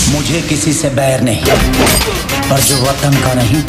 मुझे किसी से बैर नहीं, पर जो वतन का नहीं।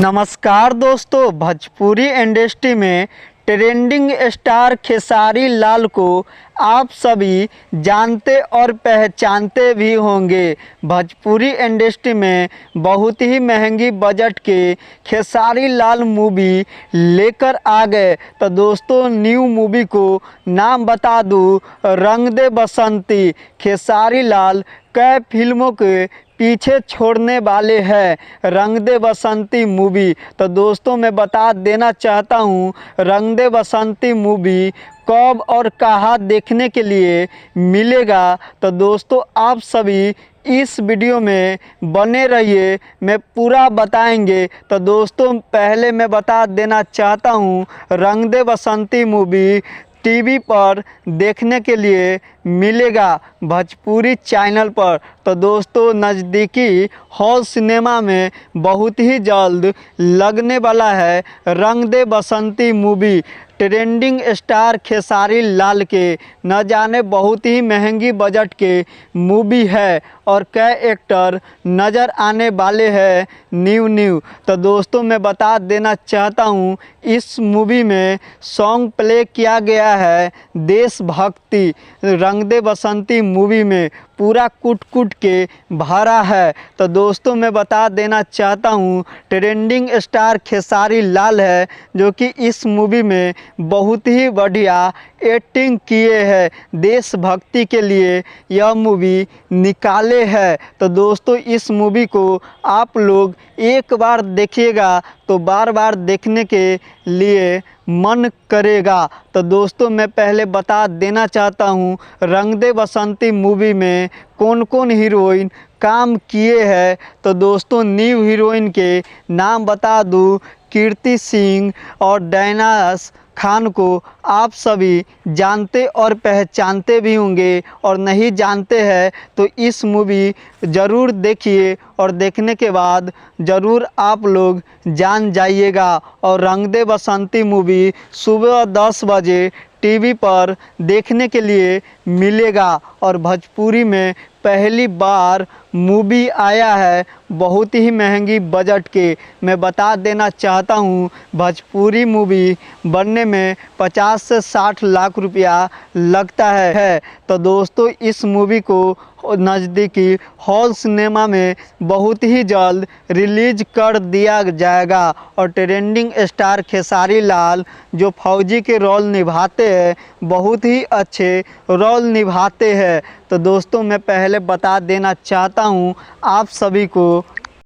नमस्कार दोस्तों, भोजपुरी इंडस्ट्री में ट्रेंडिंग स्टार खेसारी लाल को आप सभी जानते और पहचानते भी होंगे। भोजपुरी इंडस्ट्री में बहुत ही महंगी बजट के खेसारी लाल मूवी लेकर आ गए। तो दोस्तों, न्यू मूवी को नाम बता दूं, रंग दे बसंती। खेसारी लाल कई फिल्मों के पीछे छोड़ने वाले हैं रंग दे बसंती मूवी। तो दोस्तों, मैं बता देना चाहता हूँ, रंग दे बसंती मूवी कब और कहाँ देखने के लिए मिलेगा। तो दोस्तों, आप सभी इस वीडियो में बने रहिए, मैं पूरा बताएंगे। तो दोस्तों, पहले मैं बता देना चाहता हूँ, रंग दे बसंती मूवी टीवी पर देखने के लिए मिलेगा भोजपुरी चैनल पर। तो दोस्तों, नज़दीकी हॉल सिनेमा में बहुत ही जल्द लगने वाला है रंग दे बसंती movie. Trending star Khesari Lal के न जाने बहुत ही महंगी बजट के मूवी है और कई एक्टर नज़र आने वाले हैं न्यू। तो दोस्तों, मैं बता देना चाहता हूँ, इस मूवी में सॉन्ग प्ले किया गया है देशभक्ति। रंग दे बसंती मूवी में पूरा कूट के भरा है। तो दोस्तों, मैं बता देना चाहता हूँ, ट्रेंडिंग स्टार खेसारी लाल है जो कि इस मूवी में बहुत ही बढ़िया एक्टिंग किए हैं। देशभक्ति के लिए यह मूवी निकाले है। तो दोस्तों, इस मूवी को आप लोग एक बार देखिएगा तो बार बार देखने के लिए मन करेगा। तो दोस्तों, मैं पहले बता देना चाहता हूँ, रंग दे बसंती मूवी में कौन कौन हीरोइन काम किए हैं। तो दोस्तों, न्यू हीरोइन के नाम बता दूँ, कीर्ति सिंह और डायनास खान को आप सभी जानते और पहचानते भी होंगे, और नहीं जानते हैं तो इस मूवी ज़रूर देखिए और देखने के बाद ज़रूर आप लोग जान जाइएगा। और रंग दे बसंती मूवी सुबह 10 बजे टीवी पर देखने के लिए मिलेगा और भोजपुरी में पहली बार मूवी आया है बहुत ही महंगी बजट के। मैं बता देना चाहता हूँ, भोजपुरी मूवी बनने में 50 से 60 लाख रुपया लगता है। तो दोस्तों, इस मूवी को नज़दीकी हॉल सिनेमा में बहुत ही जल्द रिलीज कर दिया जाएगा। और ट्रेंडिंग स्टार खेसारी लाल जो फौजी के रोल निभाते हैं, बहुत ही अच्छे रोल निभाते हैं। तो दोस्तों, मैं पहले बता देना चाहता हूँ आप सभी को,